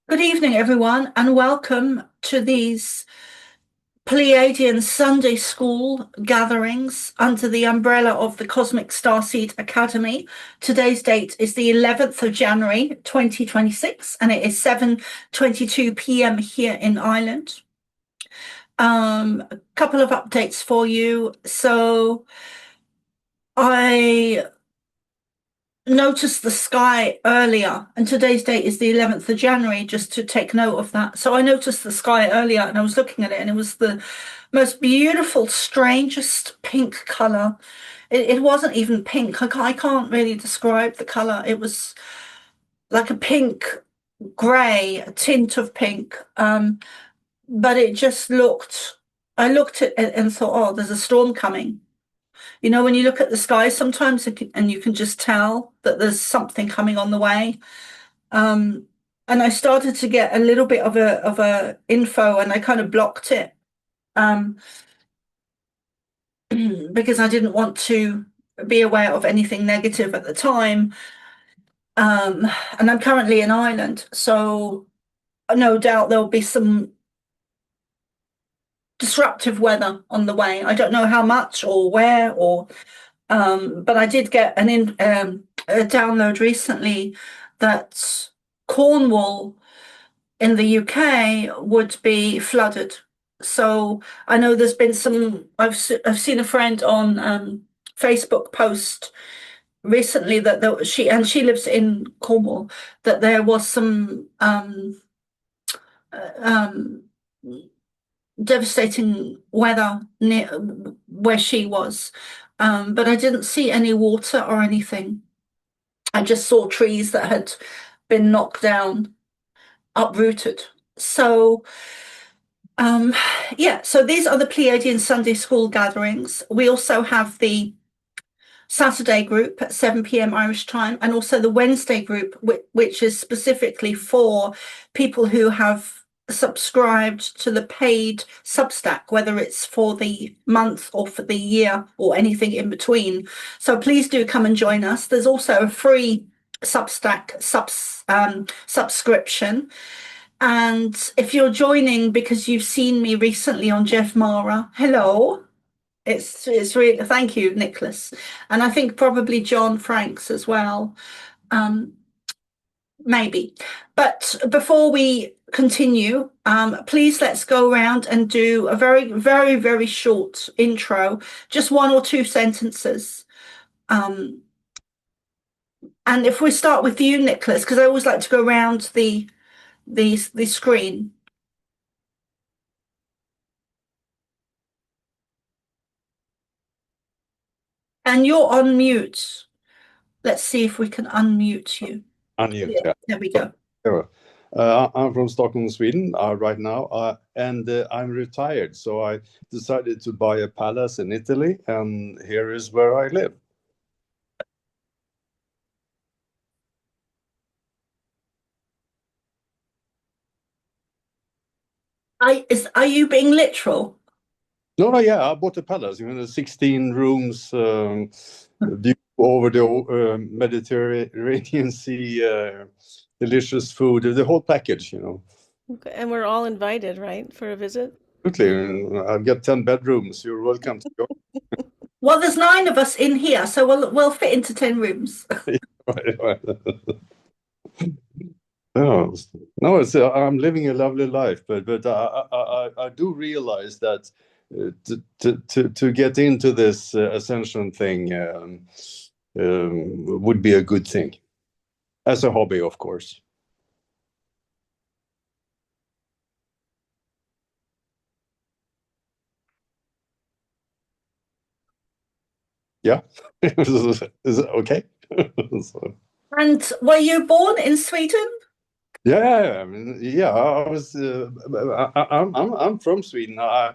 Good evening, everyone, and welcome to these Pleiadian Sunday School gatherings under the umbrella of the Cosmic Starseed Academy. Today's date is the 11th of January, 2026, and it is 7:22 p.m. here in Ireland. A couple of updates for you. So I noticed the sky earlier, and today's date is the 11th of January, just to take note of that. So I noticed the sky earlier and I was looking at it, and it was the most beautiful, strangest pink color. It wasn't even pink. I can't really describe the color. It was like a pink gray, a tint of pink. But it just looked, I looked at it and thought, oh, there's a storm coming. You know, when you look at the sky sometimes and you can just tell that there's something coming on the way. And I started to get a little bit of a info, and I kind of blocked it because I didn't want to be aware of anything negative at the time. And I'm currently in Ireland, so no doubt there'll be some disruptive weather on the way. I don't know how much or where but I did get a download recently that Cornwall in the UK would be flooded. So I know there's been some. I've seen a friend on Facebook post recently that she lives in Cornwall, that there was some um, devastating weather near where she was. But I didn't see any water or anything. I just saw trees that had been knocked down, uprooted. So, yeah, so these are the Pleiadian Sunday School gatherings. We also have the Saturday group at 7 p.m. Irish time, and also the Wednesday group, which is specifically for people who have subscribed to the paid Substack, whether it's for the month or for the year or anything in between. So please do come and join us. There's also a free Substack subscription. And if you're joining because you've seen me recently on Jeff Mara, hello. It's really, thank you, Nicholas. And I think probably John Franks as well. Maybe. But before we continue, please let's go around and do a very, very, very short intro, just one or two sentences. And if we start with you, Nicholas, because I always like to go around the screen. And you're on mute. Let's see if we can unmute you. Unmute, yeah. There we go. Sure. I'm from Stockholm, Sweden, right now, and I'm retired. So I decided to buy a palace in Italy, and here is where I live. Are you being literal? No, yeah, I bought a palace, 16 rooms, view over the Mediterranean Sea, delicious food, the whole package, Okay, and we're all invited, right, for a visit? Absolutely. I've got 10 bedrooms. You're welcome to go. Well, there's 9 of us in here, so we'll fit into 10 rooms. Right. No, I'm living a lovely life, but I do realize that to get into this ascension thing would be a good thing, as a hobby, of course. Yeah, is it okay? And were you born in Sweden? Yeah, I was. I'm from Sweden. I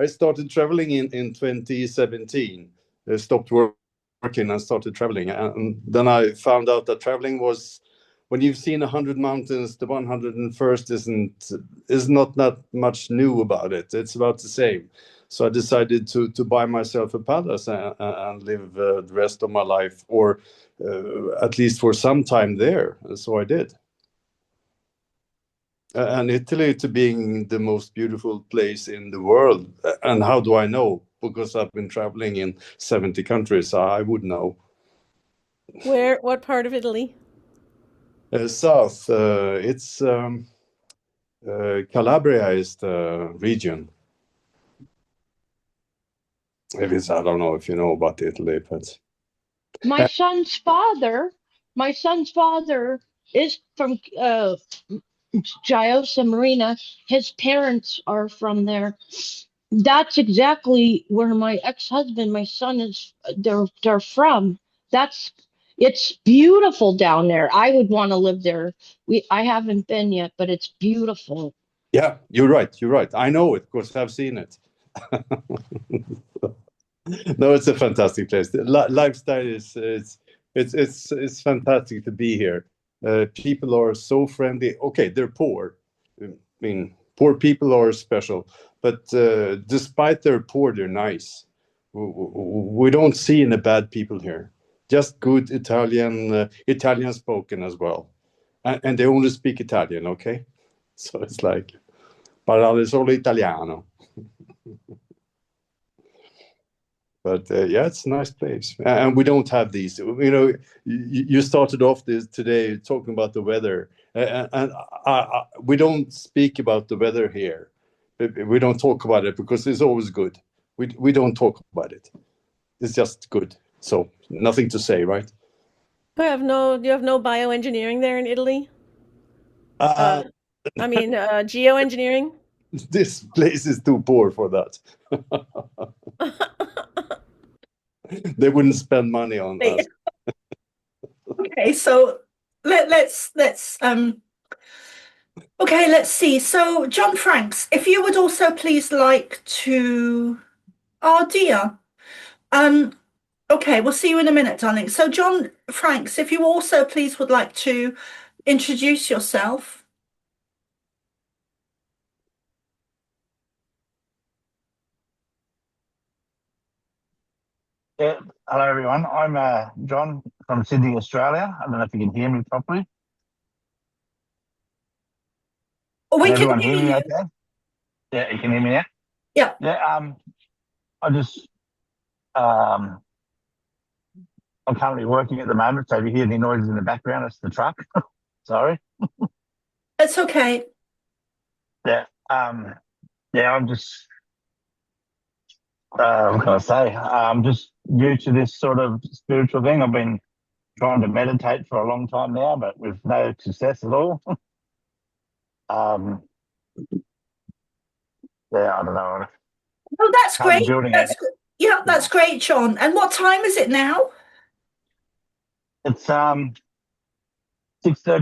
started traveling in 2017. I stopped working and started traveling, and then I found out that traveling was, when you've seen 100 mountains, the 101st is not that much new about it. It's about the same. So I decided to buy myself a palace and live the rest of my life, or at least for some time there. So I did. And Italy to being the most beautiful place in the world. And how do I know? Because I've been traveling in 70 countries. I would know. What part of Italy? South, it's Calabria is the region. If it's, I don't know if you know about Italy, but My son's father, my son's father is from Giosa Marina. His parents are from there. That's exactly where my ex-husband, my son is. They're from. That's it's beautiful down there. I would want to live there. I haven't been yet, but it's beautiful. yeah, you're right. You're right. I know it because I've seen it. No, it's a fantastic place. The lifestyle is it's fantastic to be here. People are so friendly. Okay, they're poor. I mean, poor people are special, but despite they're poor, they're nice. We don't see any bad people here. Just good Italian, Italian spoken as well, and they only speak Italian. Okay, so it's like parlare solo italiano. But yeah, it's a nice place, and we don't have these. You know, you started off this today talking about the weather, and we don't speak about the weather here. We don't talk about it because it's always good. We don't talk about it. It's just good. So nothing to say, right? You have no bioengineering there in Italy? Uh, Geoengineering? this place is too poor for that. They wouldn't spend money on us. Okay, so let's okay, let's see. So John Franks, if you would also please like to oh dear. Um okay, we'll see you in a minute, darling. So John Franks, if you also please would like to introduce yourself. Yeah. Hello, everyone. I'm John from Sydney, Australia. I don't know if you can hear me properly. We Can can everyone hear hear me you. okay? Yeah, you can hear me now? Yeah. Yeah, I just, um, I'm currently working at the moment, so if you hear any noises in the background, it's the truck. Sorry. It's okay. Yeah, yeah, I'm just, what can I say? I'm just new to this sort of spiritual thing. I've been trying to meditate for a long time now, but with no success at all. Um, yeah, I don't know. Oh, that's Kind of great. building it. Yeah, that's great, John. And what time is it now? It's 6:30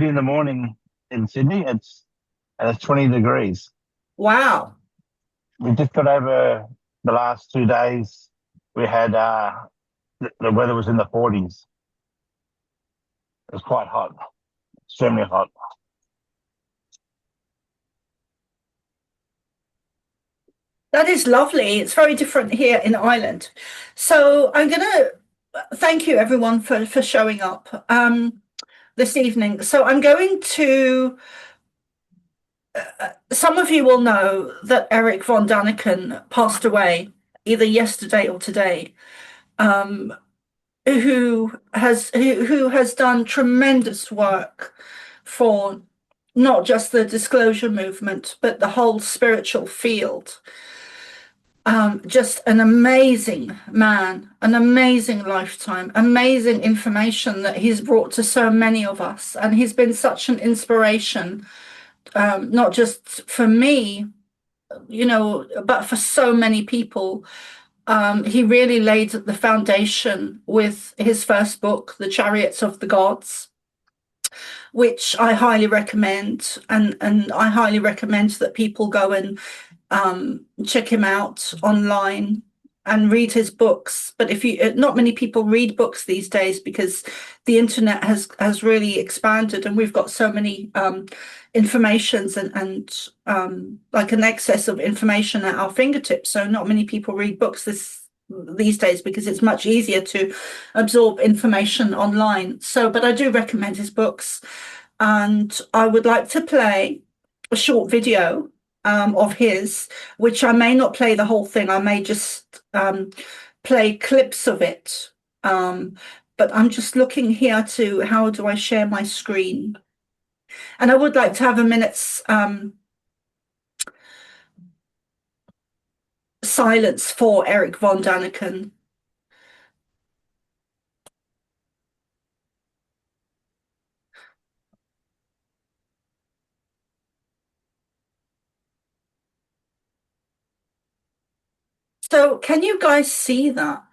in the morning in Sydney. It's 20 degrees. Wow. We just got over the last 2 days. We had the weather was in the 40s. It was quite hot, extremely hot. That is lovely. It's very different here in Ireland. So I'm going to thank you everyone for showing up this evening. So I'm going to some of you will know that Eric von Daniken passed away either yesterday or today. Who has done tremendous work for not just the disclosure movement, but the whole spiritual field. Just an amazing man, an amazing lifetime, amazing information that he's brought to so many of us. And he's been such an inspiration, not just for me, but for so many people. He really laid the foundation with his first book, The Chariots of the Gods, which I highly recommend. And I highly recommend that people go and check him out online and read his books. But not many people read books these days because the internet has really expanded, and we've got so many informations and like an excess of information at our fingertips. So not many people read books these days because it's much easier to absorb information online. But I do recommend his books, and I would like to play a short video of his, which I may not play the whole thing. I may just play clips of it. But I'm just looking here to how do I share my screen? And I would like to have a minute's silence for Eric von Daniken. So can you guys see that?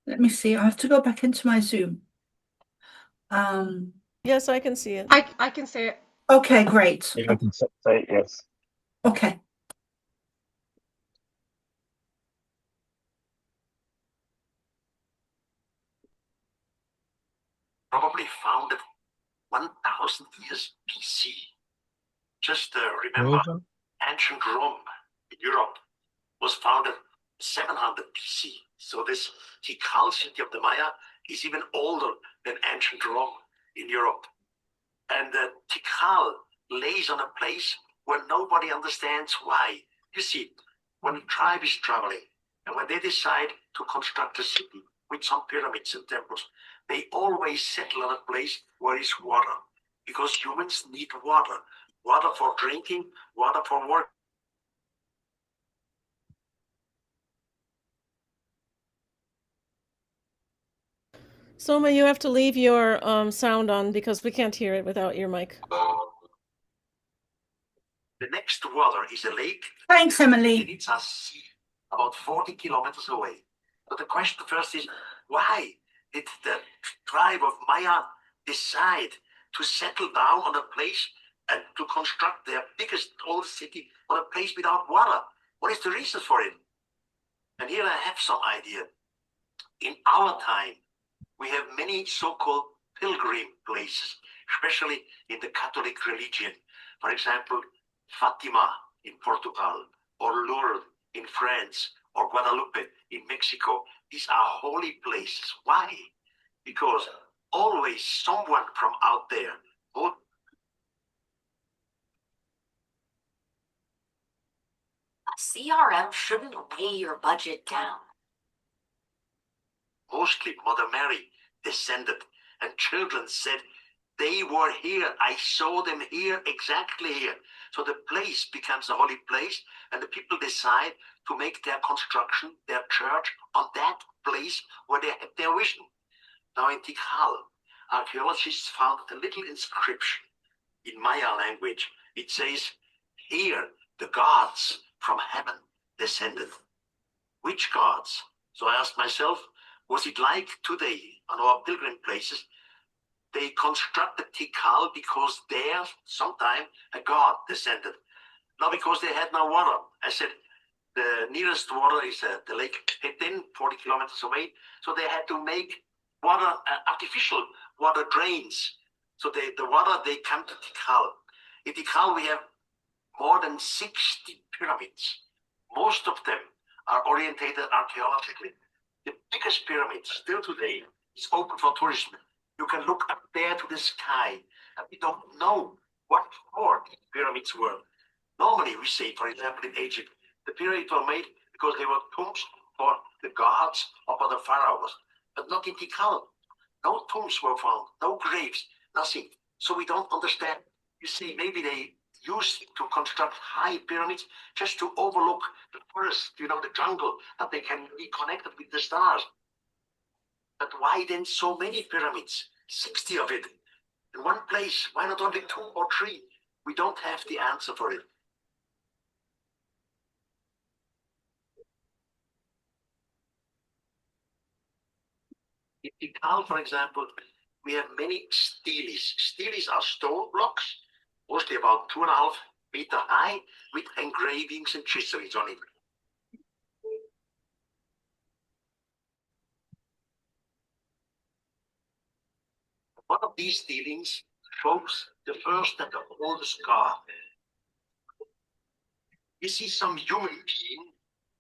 Let me see. I have to go back into my Zoom. Yes, I can see it. I can say it. Okay, great. I can say it, yes. Okay. Probably founded 1000 years BC. Just remember, ancient Rome in Europe was founded 700 BC. So this Tikal city of the Maya is even older than ancient Rome in Europe. And Tikal lays on a place where nobody understands why. You see, when a tribe is traveling and when they decide to construct a city with some pyramids and temples, they always settle on a place where is water, because humans need water. Water for drinking, water for work. Soma, you have to leave your sound on because we can't hear it without your mic. The next water is a lake. Thanks, Emily. And it's a sea about 40 kilometers away. But the question first is, why did the tribe of Maya decide to settle down on a place and to construct their biggest old city on a place without water? What is the reason for it? And here I have some idea. In our time, we have many so-called pilgrim places, especially in the Catholic religion. For example, Fatima in Portugal, or Lourdes in France, or Guadalupe in Mexico. These are holy places. Why? Because always someone from out there would CRM shouldn't weigh your budget down. Mostly Mother Mary descended, and children said, they were here, I saw them here, exactly here. So the place becomes a holy place, and the people decide to make their construction, their church, on that place where they had their vision. Now in Tikal, archaeologists found a little inscription in Maya language. It says, here the gods from heaven descended. Which gods? So I asked myself, was it like today on our pilgrim places? They constructed Tikal because there sometime a god descended. Not because they had no water. I said, the nearest water is the lake Petin, 40 kilometers away. So they had to make water, artificial water drains. So the water, they come to Tikal. In Tikal, we have more than 60 pyramids. Most of them are orientated archaeologically. The biggest pyramid still today is open for tourism. You can look up there to the sky, and we don't know what for the pyramids were. Normally, we say, for example, in Egypt, the pyramids were made because they were tombs for the gods or for the pharaohs, but not in Tikal. No tombs were found, no graves, nothing. So we don't understand. You see, maybe they used to construct high pyramids just to overlook the forest, the jungle, that they can be connected with the stars. But why then so many pyramids? 60 of it in one place. Why not only 2 or 3? We don't have the answer for it. In Tikal, for example, we have many steles. Steles are stone blocks, mostly about 2.5 meters high, with engravings and chiselings on it. One of these steelings shows the first and the oldest god. You see some human being,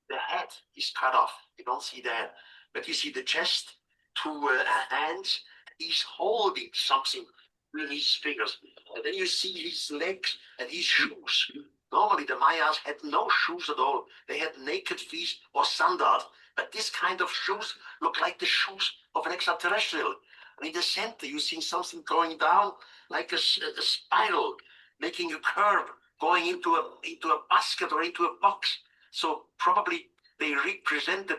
the head is cut off. You don't see the head, but you see the chest, two hands. He's holding something with his fingers. And then you see his legs and his shoes. Normally, the Mayas had no shoes at all. They had naked feet or sandals. But this kind of shoes look like the shoes of an extraterrestrial. And in the center, you see something going down like a spiral, making a curve, going into a basket or into a box. So probably they represented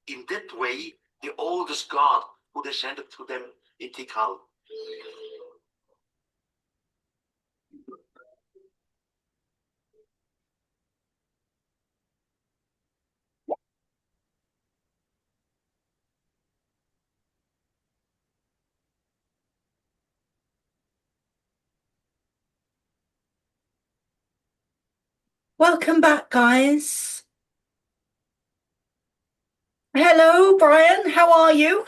in that way the oldest god who descended to them in Tikal. Welcome back, guys. Hello, Brian. How are you?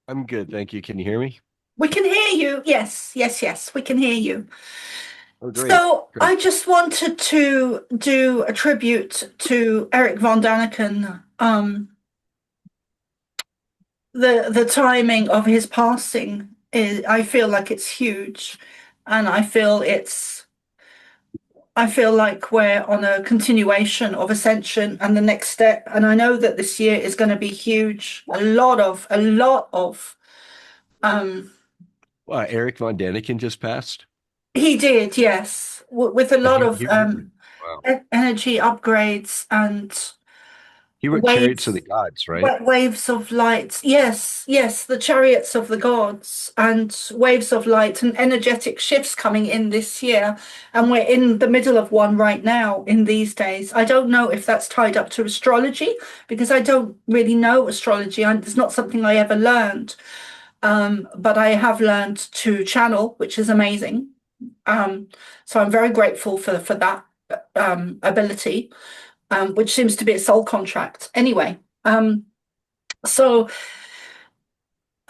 I'm good, thank you. Can you hear me? We can hear you. Yes, yes, yes, we can hear you. Oh, great. So Great. I just wanted to do a tribute to Eric von Daniken. The timing of his passing is, I feel like it's huge, and I feel like we're on a continuation of ascension and the next step. And I know that this year is going to be huge. A lot of Eric von Daniken just passed. he did, yes, with a lot of Wow. energy upgrades and He wrote Chariots of the Gods, right? waves of light. Yes, yes, the chariots of the gods and waves of light and energetic shifts coming in this year. And we're in the middle of one right now in these days. I don't know if that's tied up to astrology because I don't really know astrology. It's not something I ever learned. But I have learned to channel, which is amazing. So I'm very grateful for that ability. Which seems to be a soul contract. Anyway, so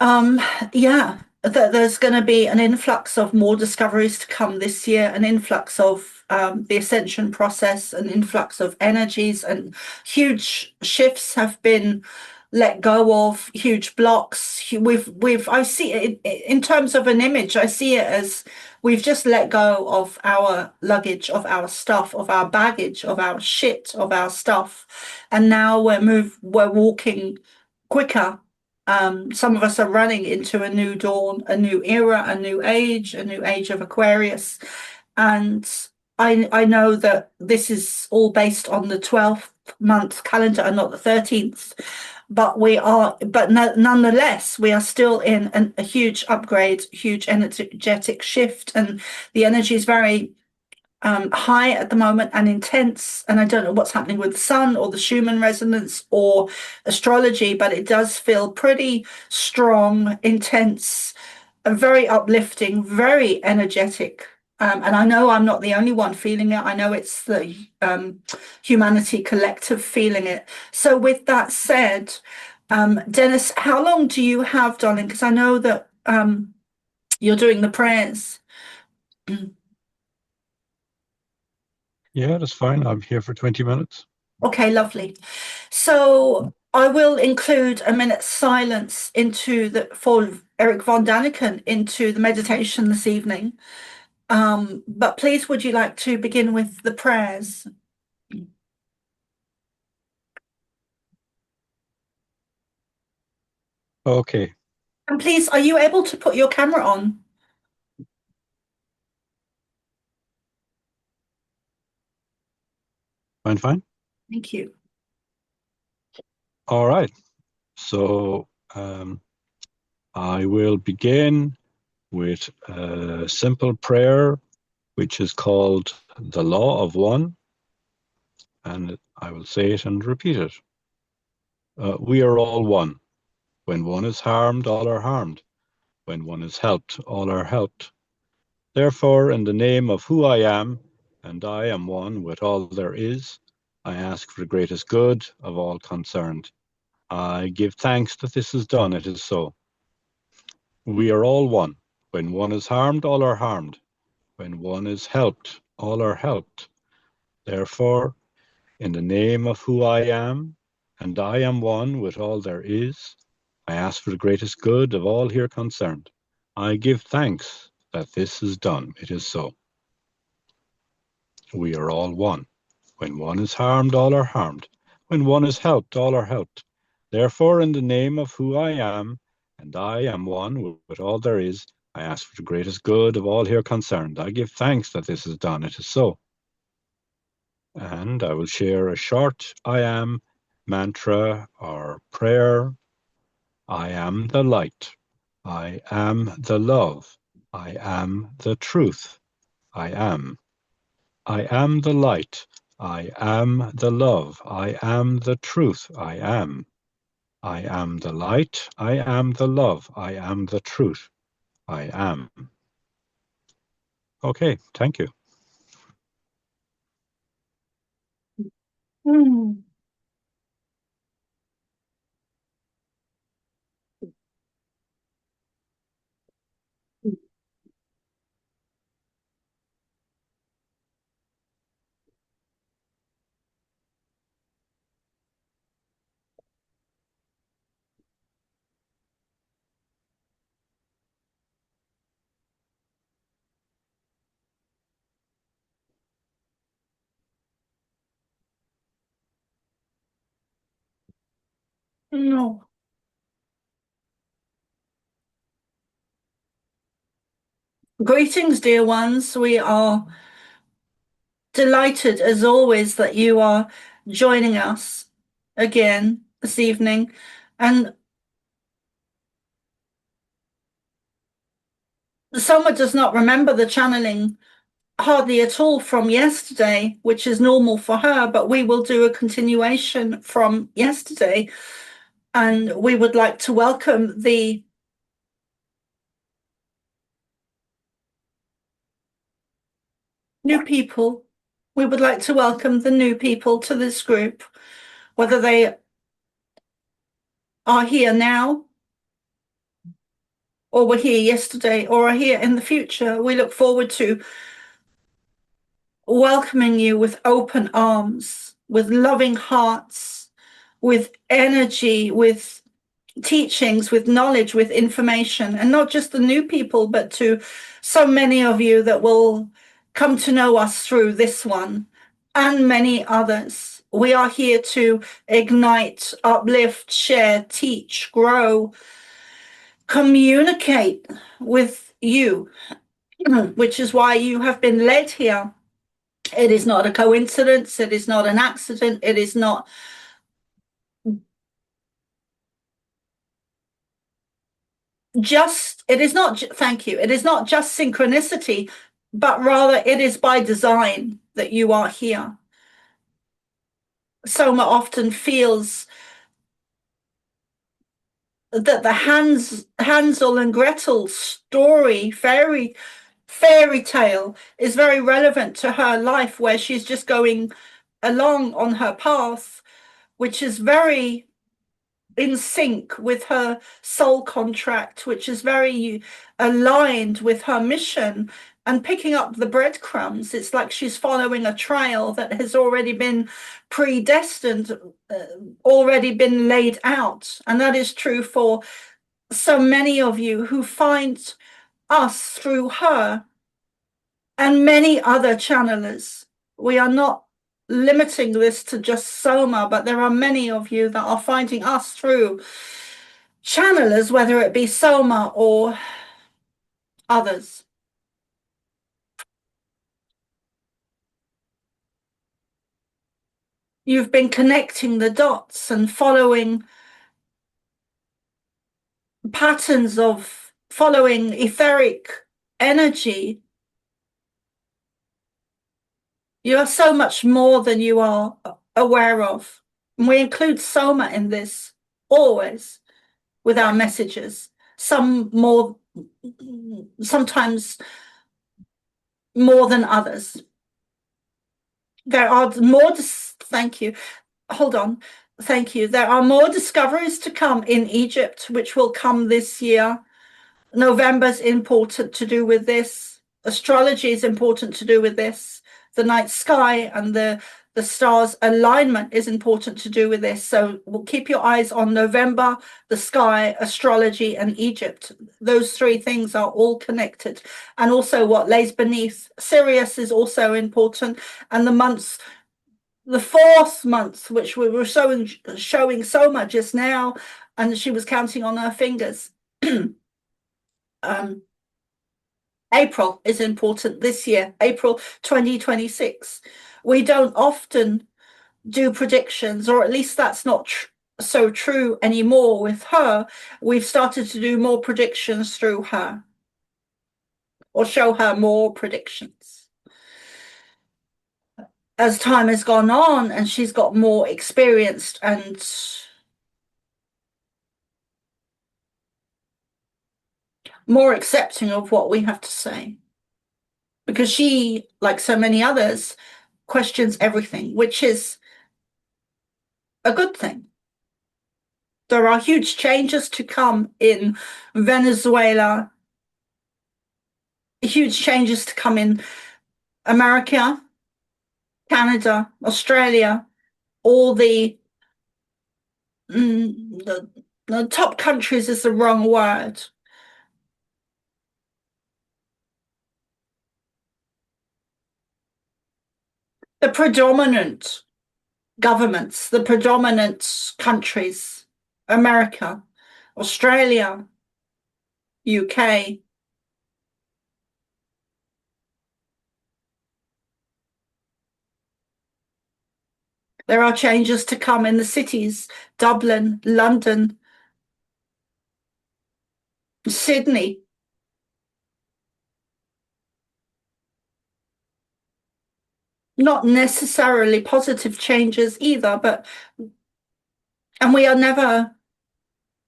yeah, there's going to be an influx of more discoveries to come this year, an influx of the ascension process, an influx of energies, and huge shifts have been let go of, huge blocks. I see it in terms of an image. I see it as we've just let go of our luggage, of our stuff, of our baggage, of our shit, of our stuff, and now we're walking quicker. Some of us are running into a new dawn, a new era, a new age of Aquarius. And I know that this is all based on the 12th month calendar and not the 13th. But nonetheless, we are still in a huge upgrade, huge energetic shift, and the energy is very high at the moment and intense. And I don't know what's happening with the sun or the Schumann resonance or astrology, but it does feel pretty strong, intense, very uplifting, very energetic. And I know I'm not the only one feeling it. I know it's the humanity collective feeling it. So with that said, Dennis, how long do you have, darling? Because I know that you're doing the prayers. Yeah, that's fine. I'm here for 20 minutes. Okay, lovely. So I will include a minute's silence for Eric von Daniken into the meditation this evening. But please, would you like to begin with the prayers? Okay. And please, are you able to put your camera on? Fine. Thank you. All right. So I will begin with a simple prayer, which is called the Law of One. And I will say it and repeat it. We are all one. When one is harmed, all are harmed. When one is helped, all are helped. Therefore, in the name of who I am, and I am one with all there is, I ask for the greatest good of all concerned. I give thanks that this is done, it is so. We are all one. When one is harmed, all are harmed. When one is helped, all are helped. Therefore, in the name of who I am, and I am one with all there is, I ask for the greatest good of all here concerned. I give thanks that this is done. It is so. We are all one. When one is harmed, all are harmed. When one is helped, all are helped. Therefore, in the name of who I am, and I am one with all there is, I ask for the greatest good of all here concerned. I give thanks that this is done. It is so. And I will share a short I am mantra or prayer. I am the light. I am the love. I am the truth. I am. I am the light. I am the love. I am the truth. I am. I am the light. I am the love. I am the truth. I am. Okay, thank you. Mm. No. Greetings, dear ones. We are delighted, as always, that you are joining us again this evening. And Soma does not remember the channeling hardly at all from yesterday, which is normal for her, but we will do a continuation from yesterday. And we would like to welcome the new people. We would like to welcome the new people to this group, whether they are here now or were here yesterday or are here in the future. We look forward to welcoming you with open arms, with loving hearts, with energy, with teachings, with knowledge, with information, and not just the new people, but to so many of you that will come to know us through this one and many others. We are here to ignite, uplift, share, teach, grow, communicate with you, which is why you have been led here. It is not a coincidence. It is not an accident. It is not thank you. It is not just synchronicity, but rather it is by design that you are here. Soma often feels that the Hansel and Gretel story, fairy tale, is very relevant to her life, where she's just going along on her path, which is very in sync with her soul contract, which is very aligned with her mission, and picking up the breadcrumbs. It's like she's following a trail that has already been predestined, already been laid out. And that is true for so many of you who find us through her and many other channelers. We are not limiting this to just Soma, but there are many of you that are finding us through channelers, whether it be Soma or others. You've been connecting the dots and following patterns of following etheric energy. You are so much more than you are aware of. And we include Soma in this always with our messages. Sometimes more than others. There are more, thank you. Hold on. Thank you. There are more discoveries to come in Egypt, which will come this year. November's important to do with this. Astrology is important to do with this. The night sky and the The stars' alignment is important to do with this. So we'll keep your eyes on November, the sky, astrology, and Egypt. Those three things are all connected. And also what lays beneath. Sirius is also important. And the months, the fourth month, which we were showing Soma just now, and she was counting on her fingers. April is important this year, April 2026. We don't often do predictions, or at least that's not so true anymore with her. We've started to do more predictions through her, or show her more predictions. As time has gone on and she's got more experienced and more accepting of what we have to say. Because she, like so many others, questions everything, which is a good thing. There are huge changes to come in Venezuela, huge changes to come in America, Canada, Australia, all the top countries is the wrong word. The predominant governments, the predominant countries, America, Australia, UK, there are changes to come in the cities, Dublin, London, Sydney. Not necessarily positive changes either, and we are never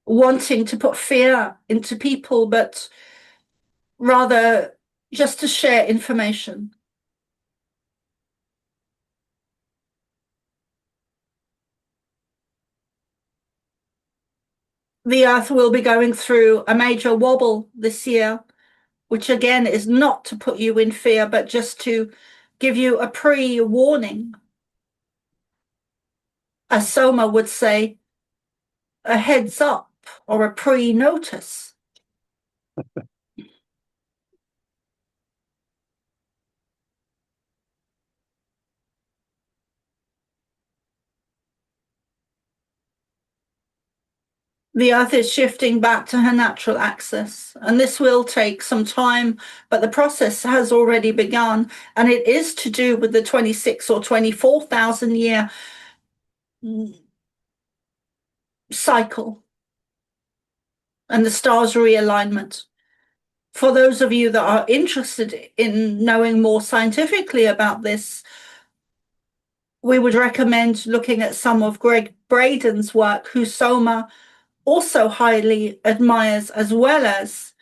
wanting to put fear into people, but rather just to share information. The Earth will be going through a major wobble this year, which again is not to put you in fear, but just to give you a pre-warning. As Soma would say, a heads up or a pre-notice. The Earth is shifting back to her natural axis, and this will take some time, but the process has already begun, and it is to do with the 26 or 24,000 year cycle and the stars realignment. For those of you that are interested in knowing more scientifically about this, we would recommend looking at some of Greg Braden's work, who Soma also highly admires, as well as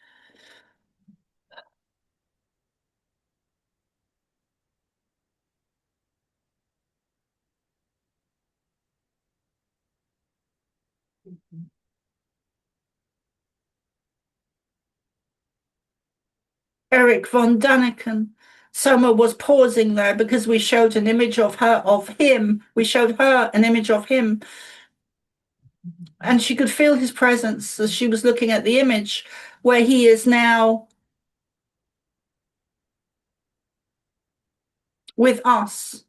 Eric von Daniken. Soma was pausing there because we showed an image of him. We showed her an image of him. And she could feel his presence as she was looking at the image, where he is now with us.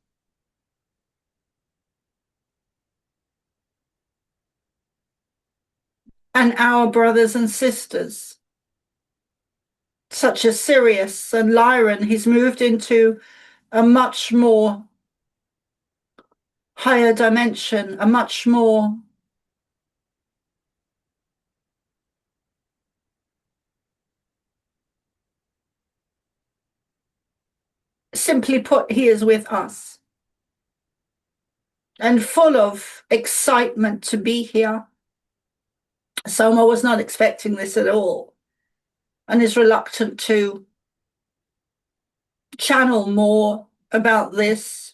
And our brothers and sisters, such as Sirius and Lyran. He's moved into a much more higher dimension, a much more simply put, he is with us and full of excitement to be here. Soma was not expecting this at all and is reluctant to channel more about this.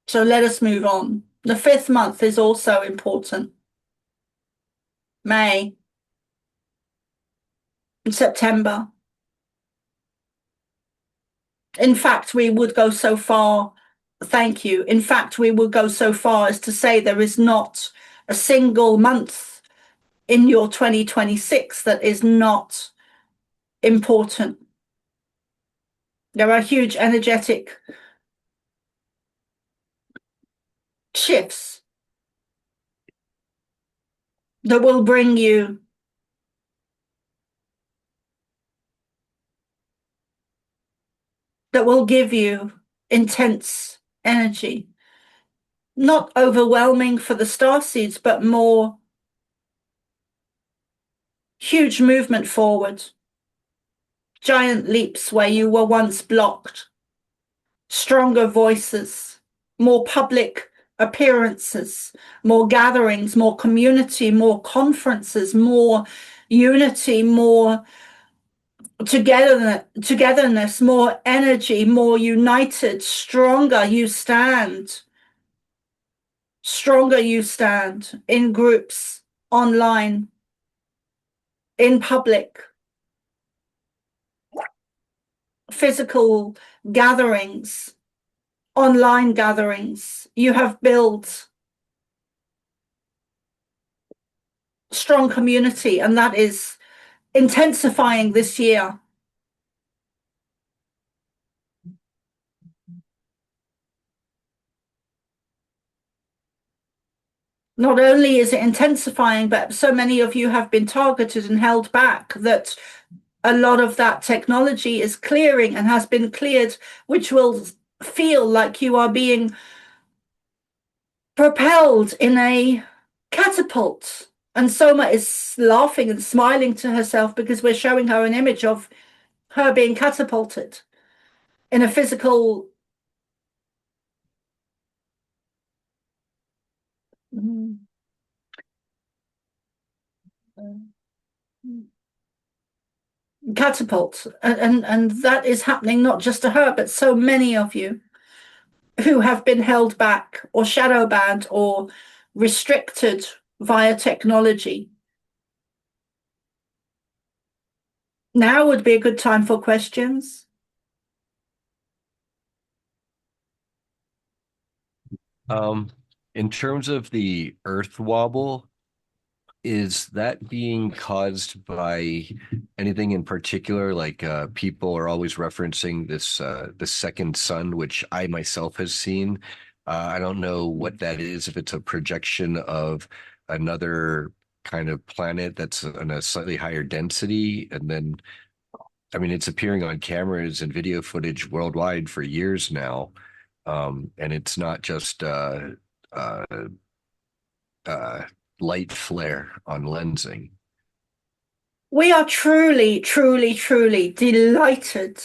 So let us move on. The 5th month is also important. May. in September. In fact, we would go so far, thank you. In fact, we would go so far as to say there is not a single month in your 2026 that is not important. There are huge energetic shifts that will bring you that will give you intense energy. Not overwhelming for the starseeds, but more huge movement forward. Giant leaps where you were once blocked. Stronger voices, more public appearances, more gatherings, more community, more conferences, more unity, more togetherness, more energy, more united, stronger you stand. Stronger you stand in groups, online, in public, physical gatherings, online gatherings. You have built strong community, and that is intensifying this year. Not only is it intensifying, but so many of you have been targeted and held back that a lot of that technology is clearing and has been cleared, which will feel like you are being propelled in a catapult. And Soma is laughing and smiling to herself because we're showing her an image of her being catapulted in a physical catapult. And that is happening not just to her, but so many of you who have been held back or shadow banned or restricted via technology. Now would be a good time for questions. In terms of the Earth wobble, is that being caused by anything in particular? Like people are always referencing this the second sun, which I myself has seen. I don't know what that is, if it's a projection of another kind of planet that's on a slightly higher density. And then, I mean, it's appearing on cameras and video footage worldwide for years now. And it's not just uh, light flare on lensing. We are truly, truly, truly delighted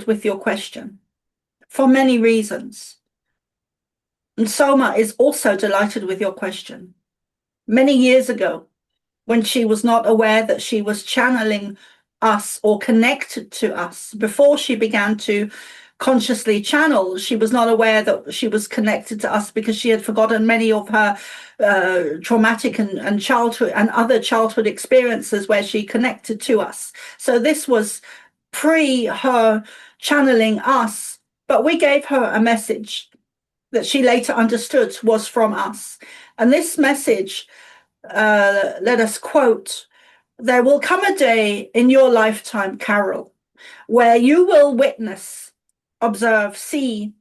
with your question for many reasons. And Soma is also delighted with your question. Many years ago, when she was not aware that she was channeling us or connected to us, before she began to consciously channel, she was not aware that she was connected to us because she had forgotten many of her traumatic and childhood and other childhood experiences where she connected to us. So this was pre her channeling us, but we gave her a message that she later understood was from us. And this message, let us quote, "There will come a day in your lifetime, Carol, where you will witness, observe, see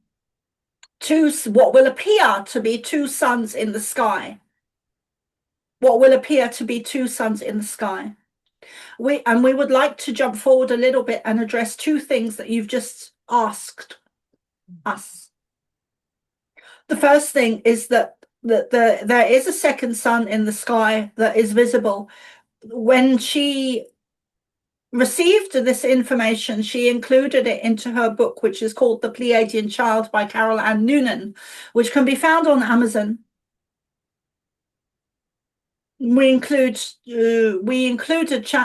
what will appear to be two suns in the sky. What will appear to be two suns in the sky." We would like to jump forward a little bit and address two things that you've just asked us. The first thing is that there is a second sun in the sky that is visible. When she received this information, she included it into her book, which is called The Pleiadian Child by Carol Ann Noonan, which can be found on Amazon. We included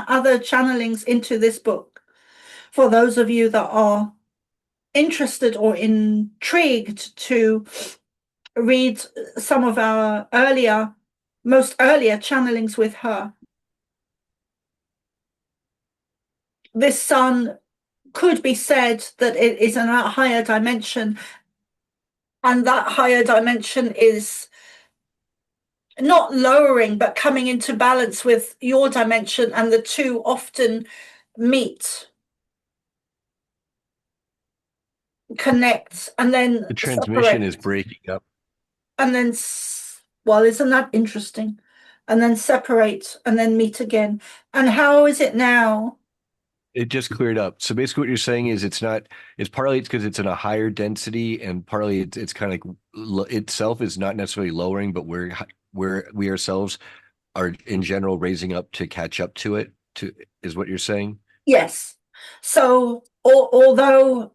other channelings into this book for those of you that are interested or intrigued to read some of our earlier channelings with her. this sun could be said that it is in a higher dimension, and that higher dimension is not lowering, but coming into balance with your dimension, and the two often meet, connect, and then The transmission is separate. breaking up. And then, well, isn't that interesting? And then separate and then meet again. And how is it now? It just cleared up. So basically what you're saying is it's partly it's because it's in a higher density, and partly it's kind of like itself is not necessarily lowering, but we ourselves are in general raising up to catch up to it, is what you're saying? Yes. So, although,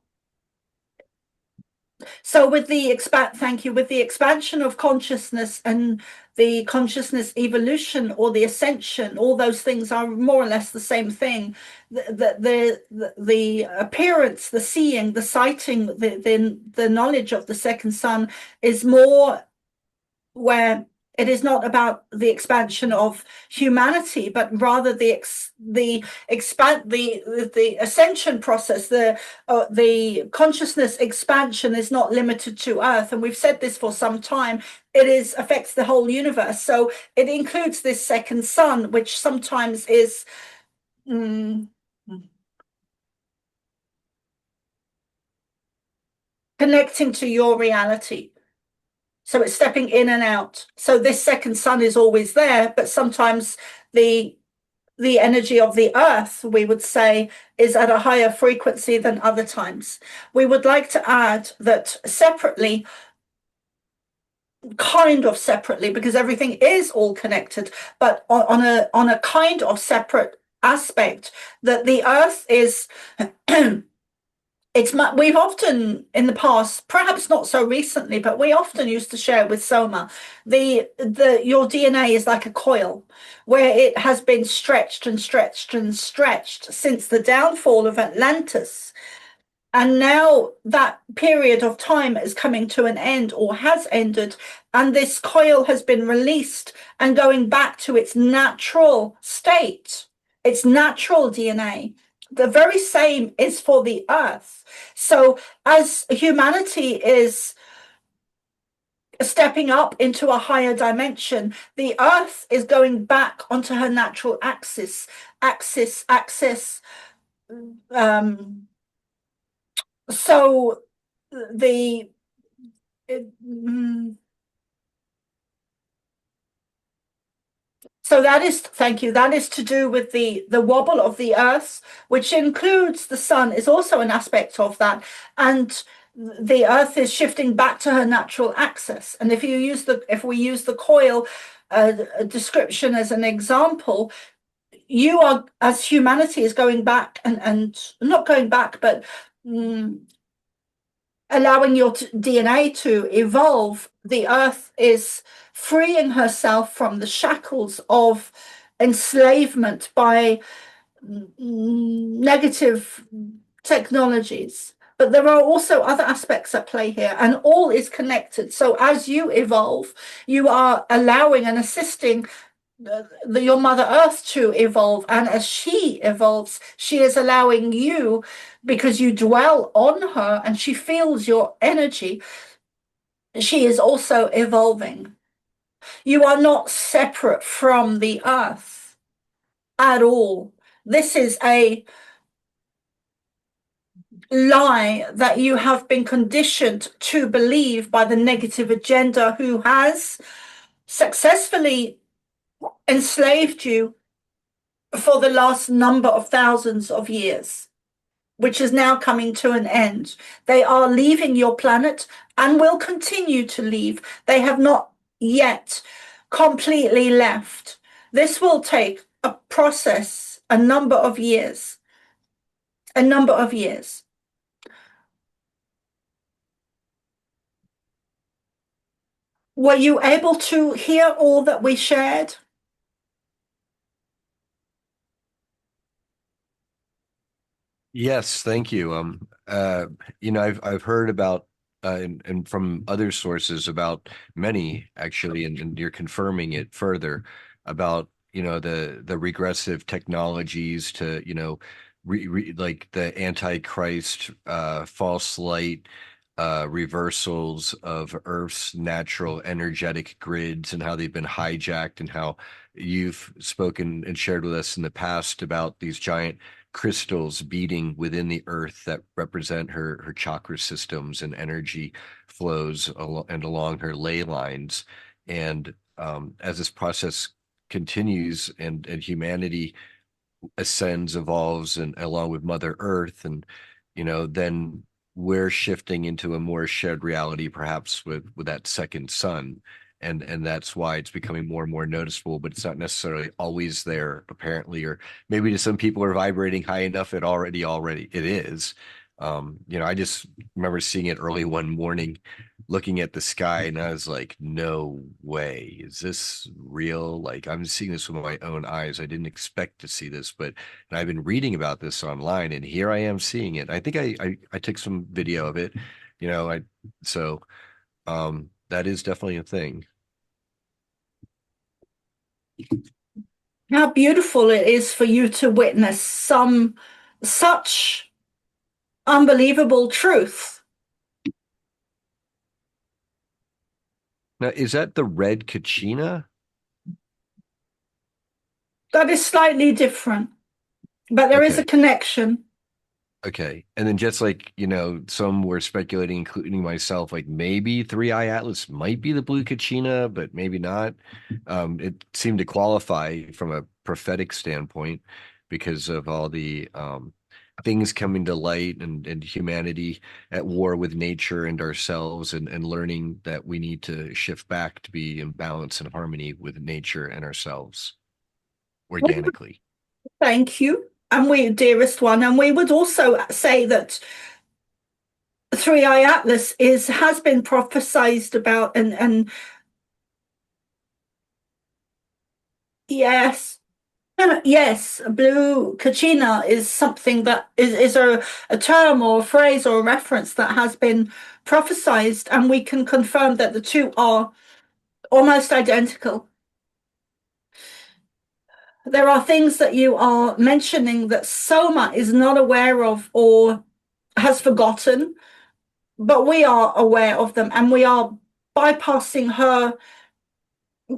so with the thank you, with the expansion of consciousness and the consciousness evolution or the ascension, all those things are more or less the same thing. The appearance, the seeing, the sighting, the knowledge of the second sun is more where it is not about the expansion of humanity, but rather the ascension process. The consciousness expansion is not limited to Earth, and we've said this for some time. It affects the whole universe, so it includes this second sun, which sometimes is connecting to your reality. So it's stepping in and out. So this second sun is always there, but sometimes the energy of the earth, we would say, is at a higher frequency than other times. We would like to add that separately, kind of separately, because everything is all connected, but on a kind of separate aspect, that the earth is we've often in the past, perhaps not so recently, but we often used to share with Soma, your DNA is like a coil where it has been stretched and stretched and stretched since the downfall of Atlantis. And now that period of time is coming to an end or has ended, and this coil has been released and going back to its natural state, its natural DNA. The very same is for the earth. So as humanity is stepping up into a higher dimension, the earth is going back onto her natural axis. So the so that is, thank you, that is to do with the wobble of the earth, which includes the sun, is also an aspect of that. And the earth is shifting back to her natural axis. And if we use the coil description as an example, you are, as humanity is going back and not going back, but allowing your DNA to evolve, the earth is freeing herself from the shackles of enslavement by negative technologies. But there are also other aspects at play here, and all is connected. So as you evolve, you are allowing and assisting your Mother Earth to evolve, and as she evolves, she is allowing you, because you dwell on her and she feels your energy, she is also evolving. You are not separate from the earth at all. This is a lie that you have been conditioned to believe by the negative agenda, who has successfully enslaved you for the last number of thousands of years, which is now coming to an end. They are leaving your planet and will continue to leave. They have not yet completely left. This will take a process, a number of years. Were you able to hear all that we shared? Yes, thank you. I've heard about and from other sources about many actually, and you're confirming it further about the regressive technologies to like the Antichrist, false light, reversals of Earth's natural energetic grids and how they've been hijacked, and how you've spoken and shared with us in the past about these giant crystals beating within the Earth that represent her chakra systems and energy flows and along her ley lines. And as this process continues and humanity ascends, evolves, and along with Mother Earth, and then we're shifting into a more shared reality, perhaps with that second sun, and that's why it's becoming more and more noticeable. But it's not necessarily always there, apparently, or maybe to some people are vibrating high enough. It already it is. I just remember seeing it early one morning, looking at the sky, and I was like, no way, is this real? Like, I'm seeing this with my own eyes. I didn't expect to see this, but and I've been reading about this online, and here I am seeing it. I think I took some video of it, I so that is definitely a thing. How beautiful it is for you to witness such unbelievable truth. Now, is that the red Kachina? That is slightly different, but there is a connection. Okay. And then just like, some were speculating, including myself, like maybe Three Eye Atlas might be the blue Kachina, but maybe not. It seemed to qualify from a prophetic standpoint because of all the things coming to light, and humanity at war with nature and ourselves, and learning that we need to shift back to be in balance and harmony with nature and ourselves organically. Thank you. And we, dearest one, and we would also say that Three Eye Atlas has been prophesied about, and yes, yes, blue Kachina is something that is a term or a phrase or a reference that has been prophesied, and we can confirm that the two are almost identical. There are things that you are mentioning that Soma is not aware of or has forgotten, but we are aware of them, and we are bypassing her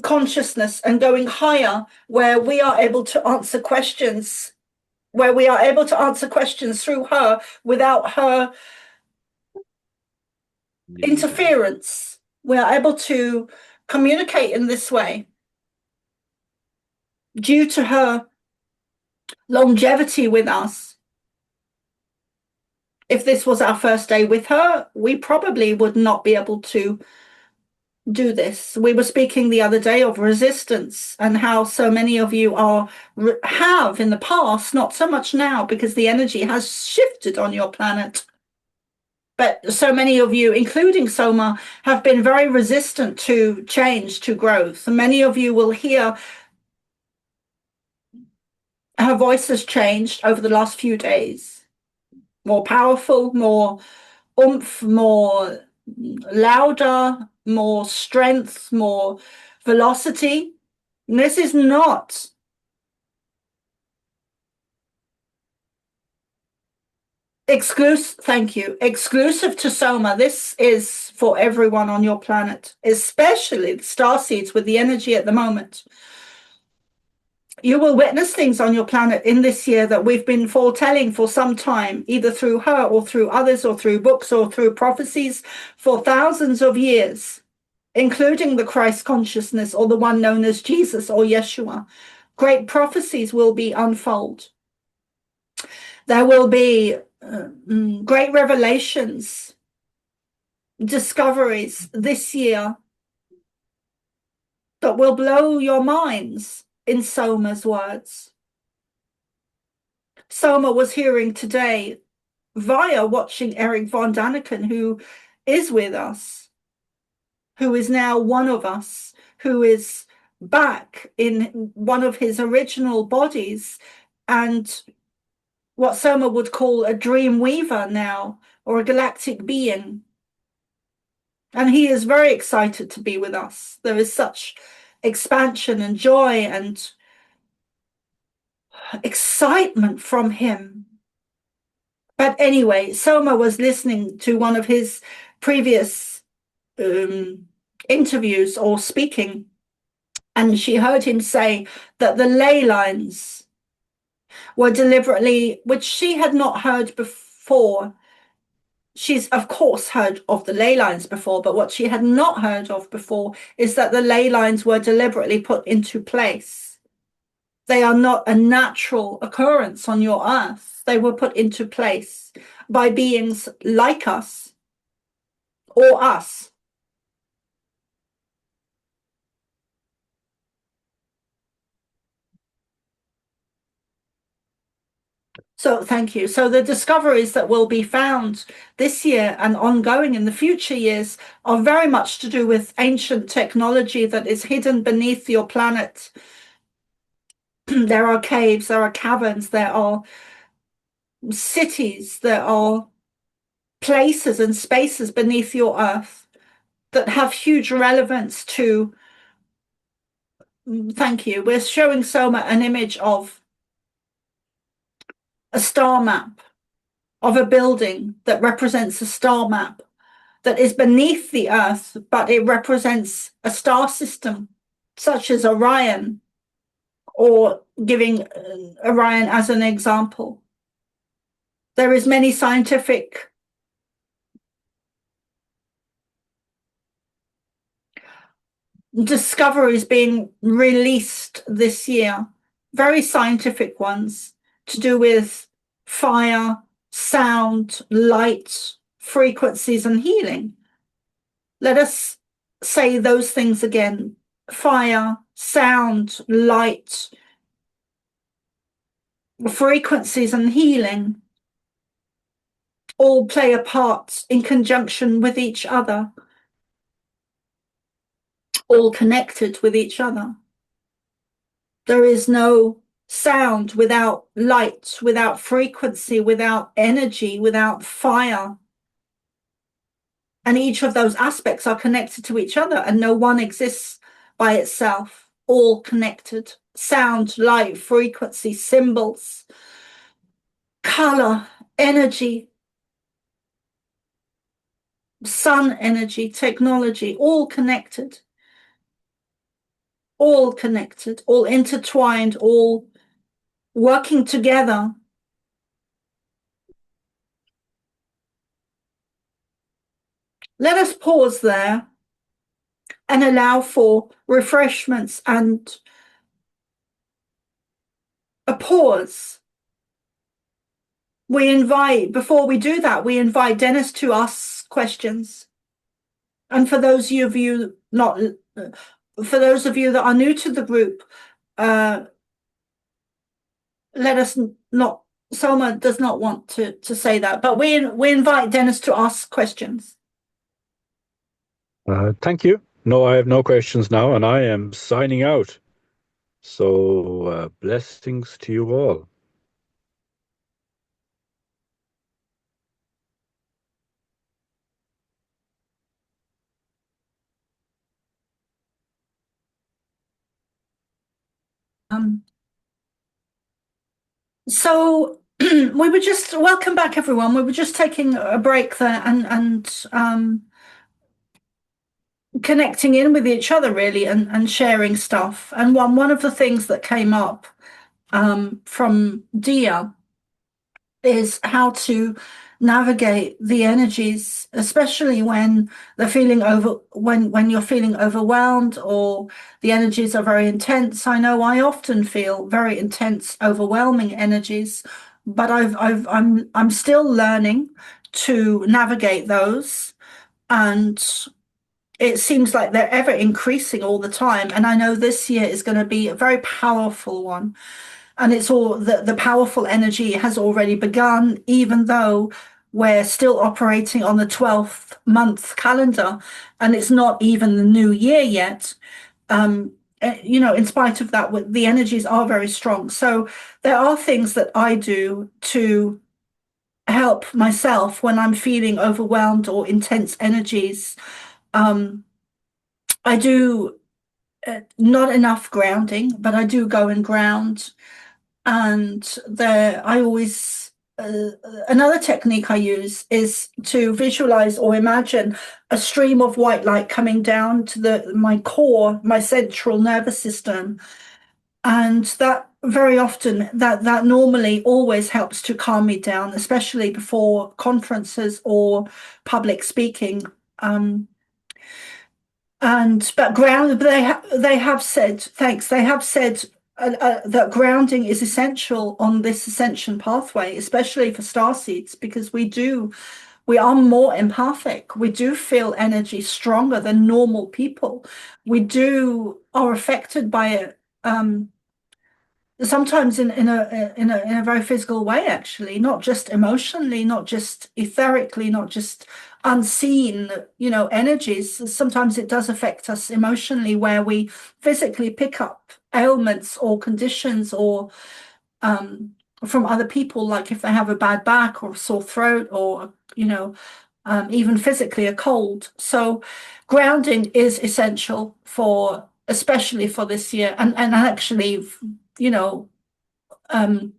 consciousness and going higher, where we are able to answer questions, through her without her interference. We are able to communicate in this way due to her longevity with us. If this was our first day with her, we probably would not be able to do this. We were speaking the other day of resistance and how so many of you have in the past, not so much now because the energy has shifted on your planet. But so many of you, including Soma, have been very resistant to change, to growth. Many of you will hear her voice has changed over the last few days. More powerful, more oomph, more louder, more strength, more velocity. And this is not exclusive. Thank you. Exclusive to Soma. This is for everyone on your planet, especially the starseeds with the energy at the moment. You will witness things on your planet in this year that we've been foretelling for some time, either through her or through others or through books or through prophecies for thousands of years, including the Christ consciousness or the one known as Jesus or Yeshua. Great prophecies will be unfold. There will be great revelations, discoveries this year that will blow your minds. In Soma's words, Soma was hearing today via watching Eric von Daniken, who is with us, who is now one of us, who is back in one of his original bodies, and what Soma would call a dream weaver now, or a galactic being. And he is very excited to be with us. There is such expansion and joy and excitement from him. But anyway, Soma was listening to one of his previous interviews or speaking, and she heard him say that the ley lines were deliberately, which she had not heard before. She's, of course, heard of the ley lines before, but what she had not heard of before is that the ley lines were deliberately put into place. They are not a natural occurrence on your earth. They were put into place by beings like us or us. So thank you. So the discoveries that will be found this year and ongoing in the future years are very much to do with ancient technology that is hidden beneath your planet. There are caves, there are caverns, there are cities, there are places and spaces beneath your earth that have huge relevance to. Thank you. We're showing Soma an image of a star map of a building that represents a star map that is beneath the earth, but it represents a star system such as Orion, or giving Orion as an example. There is many scientific discoveries being released this year, very scientific ones, to do with fire, sound, light, frequencies, and healing. Let us say those things again: fire, sound, light, frequencies, and healing all play a part in conjunction with each other, all connected with each other. There is no sound without light, without frequency, without energy, without fire. And each of those aspects are connected to each other, and no one exists by itself, all connected. Sound, light, frequency, symbols, color, energy, sun energy, technology, all connected, all connected, all intertwined, all working together. Let us pause there and allow for refreshments and a pause. Before we do that, we invite Dennis to ask questions. And for those of you that are new to the group, let us not, Soma does not want to say that, but we invite Dennis to ask questions. Thank you. No, I have no questions now, and I am signing out. So blessings to you all. So we were just, welcome back everyone. We were just taking a break there and connecting in with each other really, and sharing stuff. And one of the things that came up from Dia is how to navigate the energies, especially when they're feeling when you're feeling overwhelmed or the energies are very intense. I know I often feel very intense, overwhelming energies, but I'm still learning to navigate those, and it seems like they're ever increasing all the time. And I know this year is going to be a very powerful one. And it's all the powerful energy has already begun, even though we're still operating on the 12th month calendar and it's not even the new year yet. In spite of that, the energies are very strong. So there are things that I do to help myself when I'm feeling overwhelmed or intense energies. I do not enough grounding, but I do go and ground. And I always another technique I use is to visualize or imagine a stream of white light coming down to my core, my central nervous system. And that very often, that normally always helps to calm me down, especially before conferences or public speaking. But they have said, thanks, they have said that grounding is essential on this ascension pathway, especially for starseeds, because we are more empathic. We do feel energy stronger than normal people. Are affected by it. Sometimes in a very physical way, actually, not just emotionally, not just etherically, not just unseen, energies. Sometimes it does affect us emotionally, where we physically pick up ailments or conditions or from other people, like if they have a bad back or a sore throat or even physically a cold. So grounding is essential especially for this year, and actually, you know, um,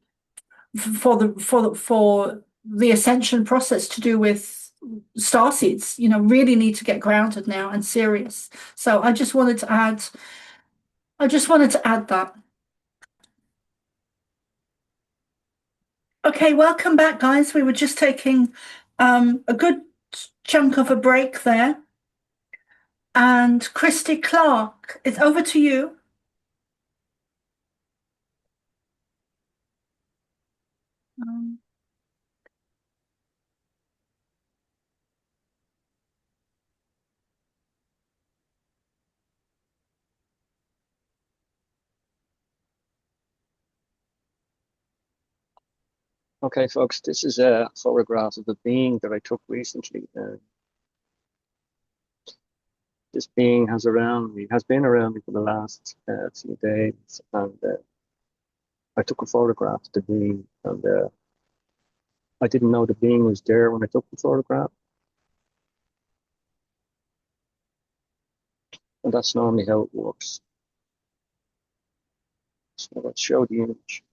for the ascension process to do with starseeds, really need to get grounded now and serious. So I just wanted to add that. Okay, welcome back, guys. We were just taking a good chunk of a break there. And Christy Clark, it's over to you. Okay, folks, this is a photograph of a being that I took recently. This being has been around me for the last few days, and I took a photograph of the being, and I didn't know the being was there when I took the photograph, and that's normally how it works. So let's show the image.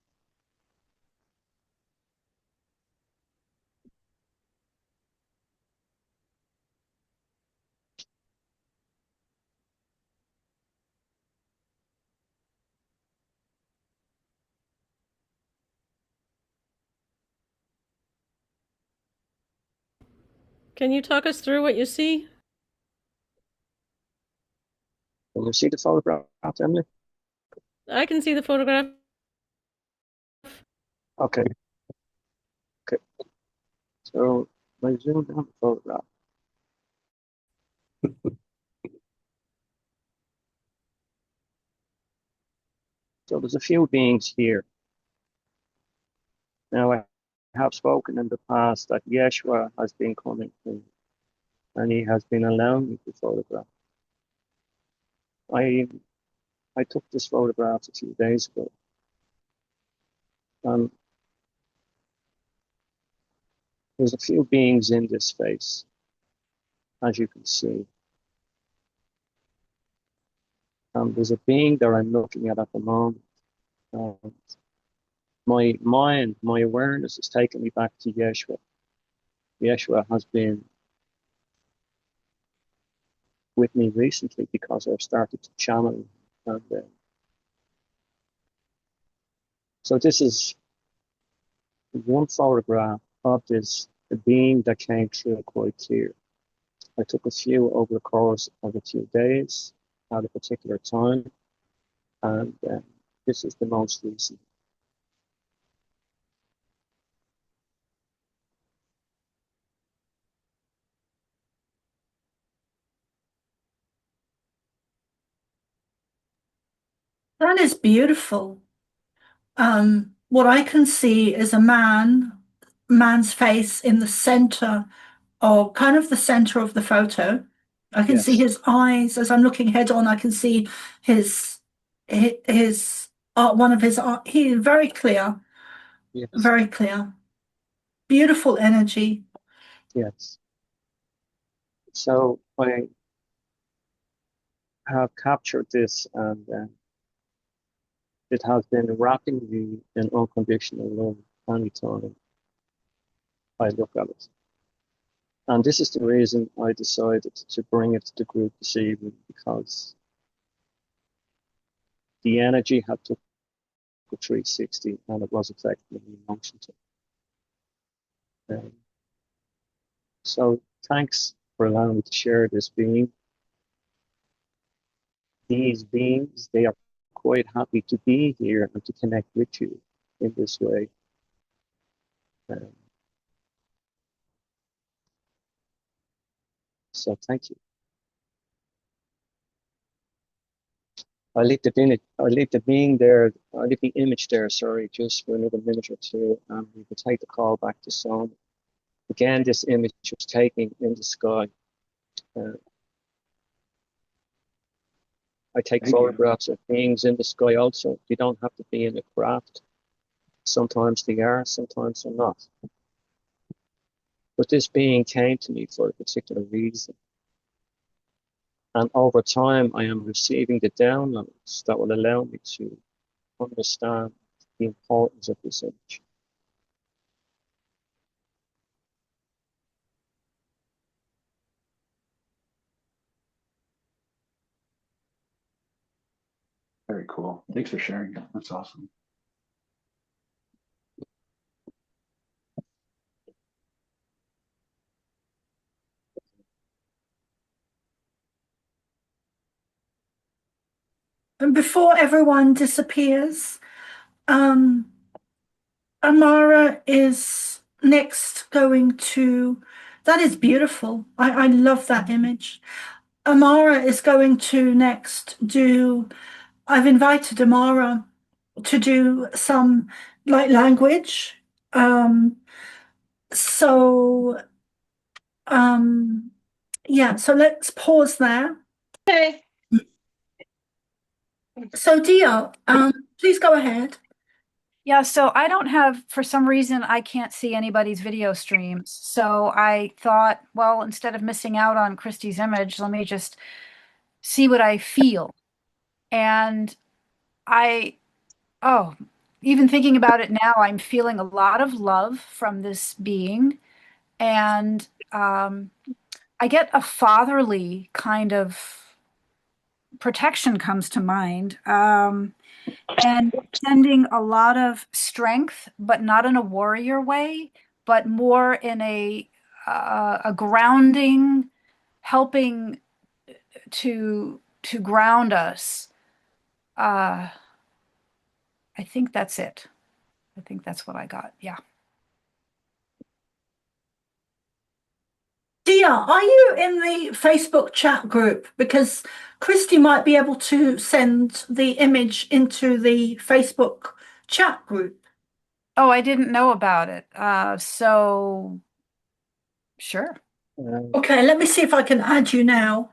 Can you talk us through what you see? Can you see the photograph, Emily? I can see the photograph. Okay. Okay. So I zoom down the photograph. So there's a few beings here. Now I have spoken in the past that Yeshua has been coming to, and he has been allowing me to photograph. I took this photograph a few days ago. There's a few beings in this space, as you can see. There's a being that I'm looking at the moment. My mind, my awareness is taking me back to Yeshua. Yeshua has been with me recently because I've started to channel. And so this is one photograph of the being that came through quite clear. I took a few over the course of a few days at a particular time, and this is the most recent. That is beautiful. What I can see is a man's face in the center, or kind of the center of the photo. I can see his eyes as I'm looking head on. I can see his one of his he very clear, very clear, beautiful energy. Yes. So I have captured this, and it has been wrapping me in unconditional love anytime I look at it. And this is the reason I decided to bring it to the group this evening, because the energy had took a 360 and it was affecting the emotion. So thanks for allowing me to share this being. These beings, they are quite happy to be here and to connect with you in this way. So thank you. I'll leave the being there, I'll leave the image there, sorry, just for another minute or two, and we can take the call back to Soma. Again, this image was taken in the sky. I take photographs of beings in the sky also. You don't have to be in a craft. Sometimes they are, sometimes they're not. But this being came to me for a particular reason. And over time, I am receiving the downloads that will allow me to understand the importance of this image. Very cool. Thanks for sharing it. That's awesome. And before everyone disappears, Amara is next going to, that is beautiful. I love that image. Amara is going to next do, I've invited Amara to do some light language. So, yeah, so let's pause there. Okay. So, Dia, please go ahead. Yeah, so I don't have, for some reason, I can't see anybody's video streams. So I thought, well, instead of missing out on Christy's image, let me just see what I feel. And even thinking about it now, I'm feeling a lot of love from this being. And I get a fatherly kind of protection comes to mind. And sending a lot of strength, but not in a warrior way, but more in a grounding, helping to ground us. I think that's it. I think that's what I got. Yeah. Dia, are you in the Facebook chat group? Because Christy might be able to send the image into the Facebook chat group. Oh, I didn't know about it. So sure. Okay, let me see if I can add you now.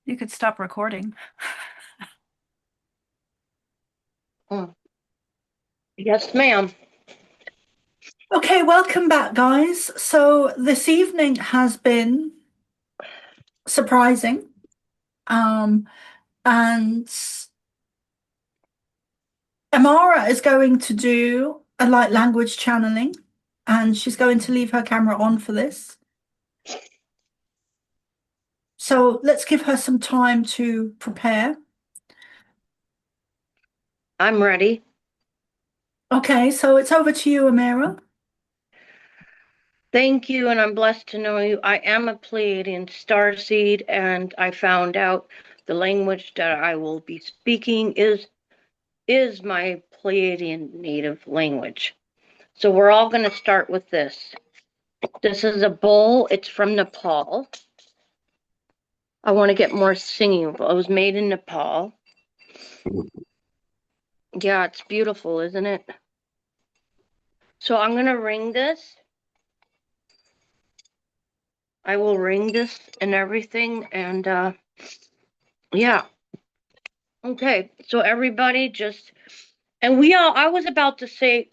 You could stop recording. Yes, ma'am. Okay, welcome back, guys. So this evening has been surprising. And Amara is going to do a light language channeling, and she's going to leave her camera on for this. So let's give her some time to prepare. I'm ready. Okay, so it's over to you, Amara. Thank you, and I'm blessed to know you. I am a Pleiadian starseed, and I found out the language that I will be speaking is my Pleiadian native language. So we're all going to start with this. This is a bowl. It's from Nepal. I want to get more singing. It was made in Nepal. Yeah, it's beautiful, isn't it? So I'm going to ring this. I will ring this and everything. And yeah. Okay. So everybody just, and I was about to say,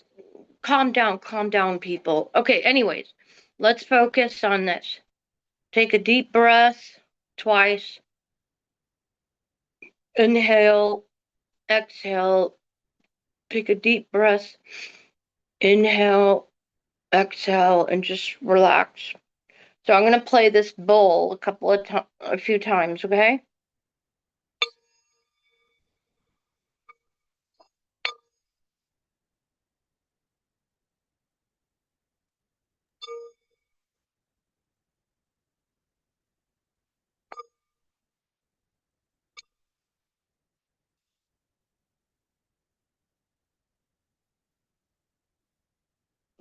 calm down, people. Okay. Anyways, let's focus on this. Take a deep breath twice. Inhale, exhale, take a deep breath. Inhale, exhale, and just relax. So I'm going to play this bowl a few times, okay?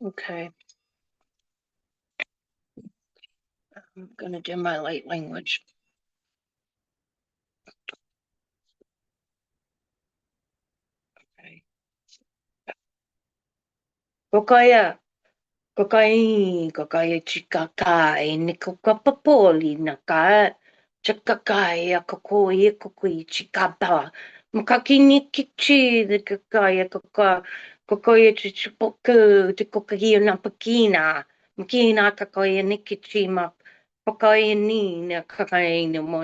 Okay. I'm going to do my light language. Okay. Kokaya. Kokai chikakai nikokapapoli naka chakakai kokoi chikapa makaki nikichi the kakaya kokoya chichipoku the kokai napakina makina kakaya nikichi ma pakai ni na kakai no mo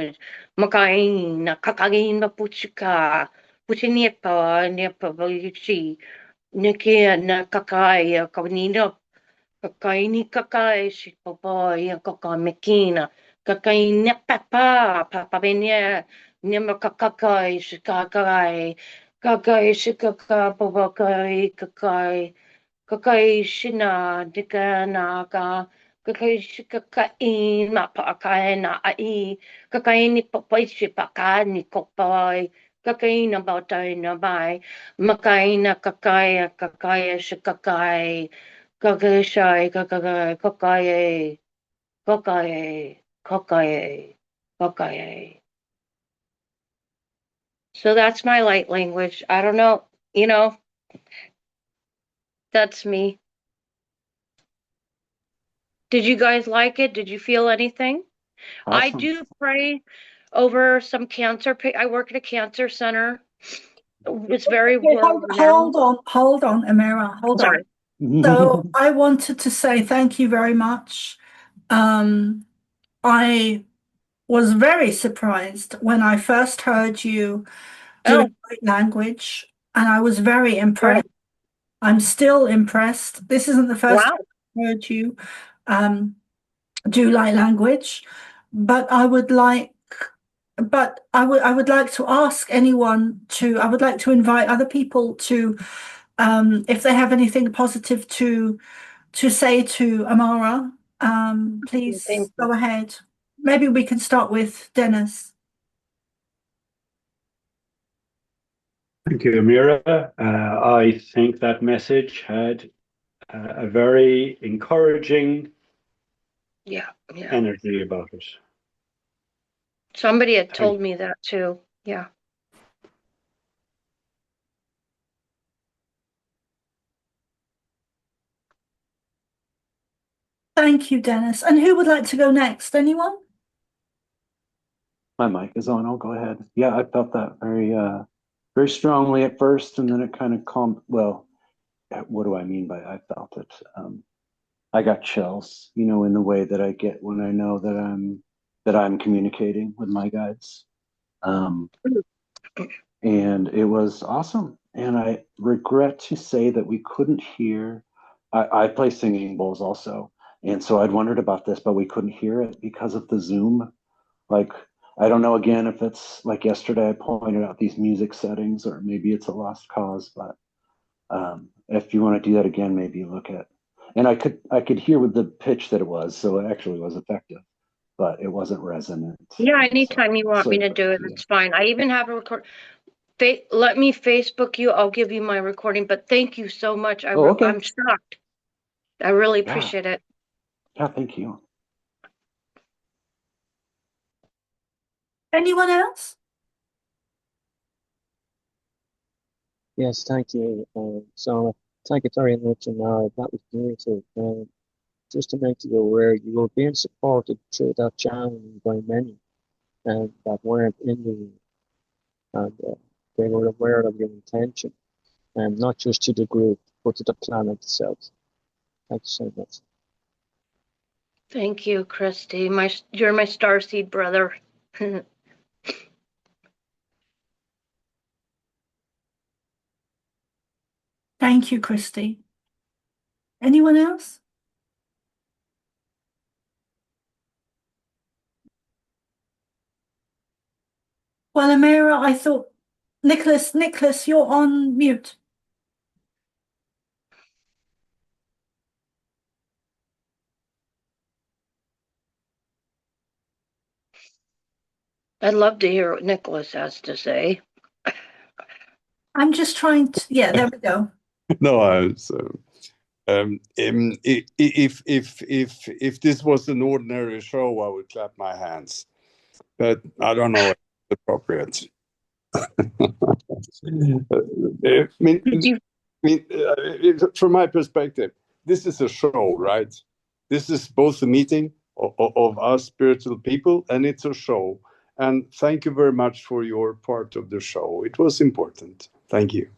makai na kakai na puchika puchiniepa niepa yichi Niki na kakaya kawanino Kakaini kakai si papai kakai mekina kakai ne papa papa benya nema kakakai si kakai si kakai kakai shina dika naga kakai si kakai ma pakai na ai kakai ni papai si pakai ni kopai kakai na bautai na bai makai na kakai si kakai Kakashai, kakakai, kakaye, kakaye, kakaye, kakaye. So that's my light language. I don't know, that's me. Did you guys like it? Did you feel anything? I Awesome. do pray over some cancer. I work at a cancer center. It's very Okay, world renowned. hold on, Amira, hold on. Sorry. So I wanted to say thank you very much. I was very surprised when I first heard you Oh, doing light language, and I was very sure. impressed. I'm still impressed. This isn't the first Wow. time I heard you do light language, but I would like to ask anyone to, I would like to invite other people to, if they have anything positive to say to Amara, please Thank you. go ahead. Maybe we can start with Dennis. Thank you, Amira. I think that message had a very encouraging Yeah. energy about it. Somebody had Thank told me that too. Yeah. Thank you, Dennis. And who would like to go next? Anyone? My mic is on. I'll go ahead. Yeah, I felt that very strongly at first, and then it kind of calmed. Well, what do I mean by I felt it? I got chills, in the way that I get when I know that I'm communicating with my guides. And it was awesome. And I regret to say that we couldn't hear. I play singing bowls also, and so I'd wondered about this, but we couldn't hear it because of the Zoom. Like, I don't know again if it's like yesterday I pointed out these music settings, or maybe it's a lost cause. But if you want to do that again, maybe look at. And I could hear with the pitch that it was, so it actually was effective, but it wasn't resonant. Yeah, And anytime you want me to do it, yeah. it's fine. I even have a record. Let me Facebook you. I'll give you my recording. But thank you so much. Oh, okay. I'm shocked. I really Yeah. appreciate it. Yeah, thank you. Anyone else? Yes, thank you, Sana. Thank you very much, and that was beautiful. Just to make you aware, you were being supported through that channel by many, that weren't in the room, and they were aware of your intention, and not just to the group, but to the planet itself. Thank you so much. Thank you, Christy. You're my starseed brother. Thank you, Christy. Anyone else? Well, Amira, I thought, Nicholas, you're on mute. I'd love to hear what Nicholas has to say. I'm just trying to, yeah, there we go. No, if this was an ordinary show, I would clap my hands, but I don't know if it's appropriate. From my perspective, this is a show, right? This is both a meeting of us spiritual people, and it's a show. And thank you very much for your part of the show. It was important. Thank you.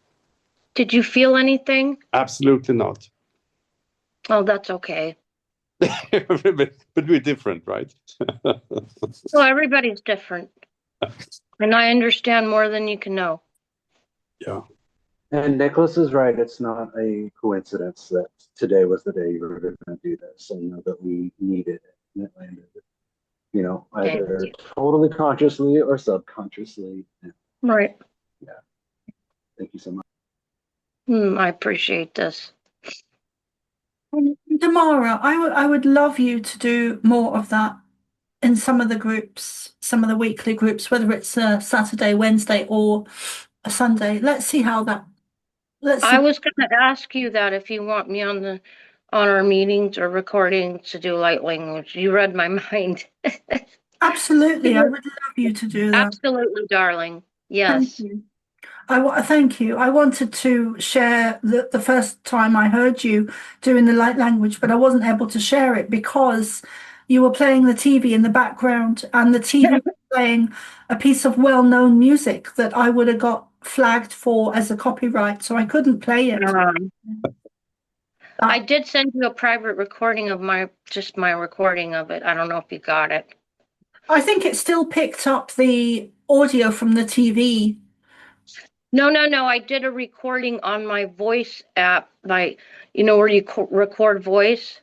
Did you feel anything? Absolutely not. Oh, that's okay. but we're different, right? Well, everybody's different. And I understand more than you can know. Yeah. And Nicholas is right. It's not a coincidence that today was the day you were going to do this, and that we needed it. And it landed, either totally consciously or subconsciously. Right. Yeah. Thank you so much. I appreciate this. Damara, I would love you to do more of that in some of the groups, some of the weekly groups, whether it's a Saturday, Wednesday, or a Sunday. Let's see how that. I was going to ask you that if you want me on our meetings or recordings to do light language. You read my mind. Absolutely, I would love you to do that. Absolutely, darling. Yes. Thank you. Thank you. I wanted to share the first time I heard you doing the light language, but I wasn't able to share it because you were playing the TV in the background, and the TV was playing a piece of well-known music that I would have got flagged for as a copyright, so I couldn't play it. I did send you a private recording of my recording of it. I don't know if you got it. I think it still picked up the audio from the TV. No. I did a recording on my voice app, where you record voice.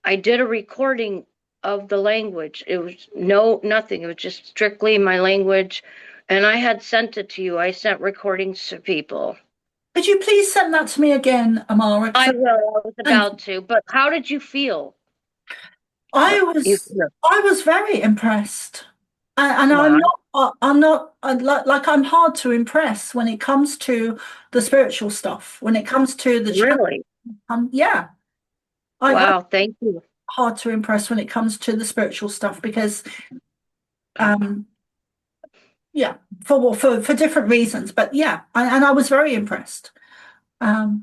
I did a recording of the language. It was nothing. It was just strictly my language. And I had sent it to you. I sent recordings to people. Could you please send that to me again, Amara? I will. I was about to. But how did you feel? I was very impressed. And wow. I'm not I'm hard to impress when it comes to the spiritual stuff. When it comes to the really, yeah. Wow, thank you. Hard to impress when it comes to the spiritual stuff because, yeah, for different reasons. But yeah, and I was very impressed. Yeah.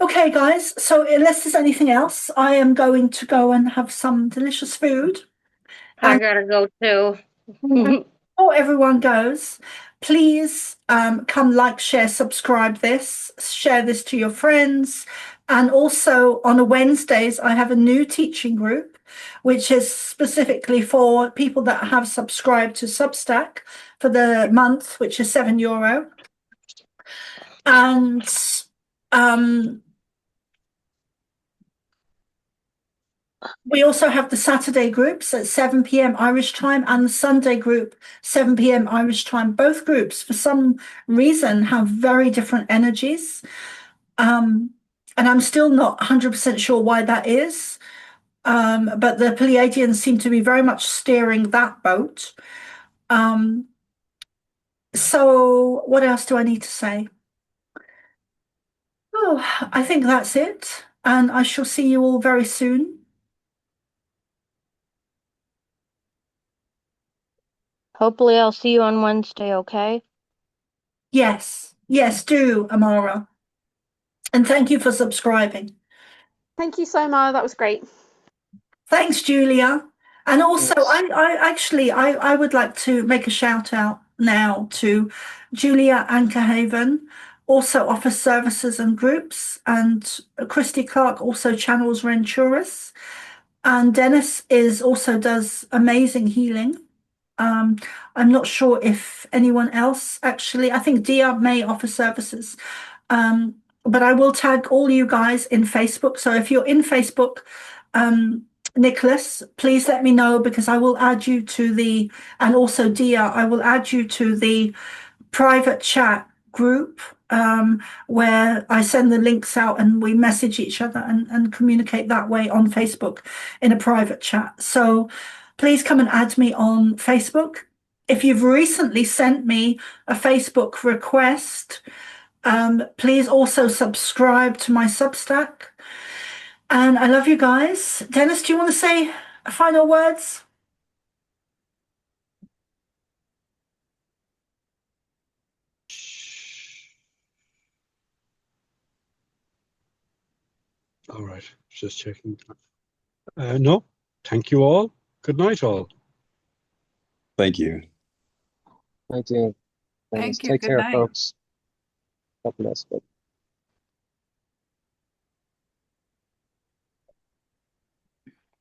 Okay, guys. So unless there's anything else, I am going to go and have some delicious food. I gotta go too. Before everyone goes, please come like, share, subscribe this, share this to your friends. And also on Wednesdays, I have a new teaching group, which is specifically for people that have subscribed to Substack for the month, which is €7. And we also have the Saturday groups at 7 p.m. Irish time and the Sunday group, 7 p.m. Irish time. Both groups, for some reason, have very different energies. And I'm still not 100% sure why that is. But the Pleiadians seem to be very much steering that boat. So what else do I need to say? Oh, I think that's it. And I shall see you all very soon. Hopefully I'll see you on Wednesday, okay? Yes, do, Amara. And thank you for subscribing. Thank you so much. That was great. Thanks, Julia. And also, I would like to make a shout out now to Julia Ankerhaven, also offers services and groups, and Christy Clark also channels Renturis. And Dennis also does amazing healing. I'm not sure if anyone else actually, I think Dia may offer services. But I will tag all you guys in Facebook. So if you're in Facebook, Nicholas, please let me know, because I will add you to the, and also Dia, I will add you to the private chat group, where I send the links out and we message each other and communicate that way on Facebook in a private chat. So please come and add me on Facebook. If you've recently sent me a Facebook request, please also subscribe to my Substack. And I love you guys. Dennis, do you want to say final words? All right, just checking. No, thank you all. Good night, all. Thank you. Thank you. Thank you. Take Good care, night. folks. God bless.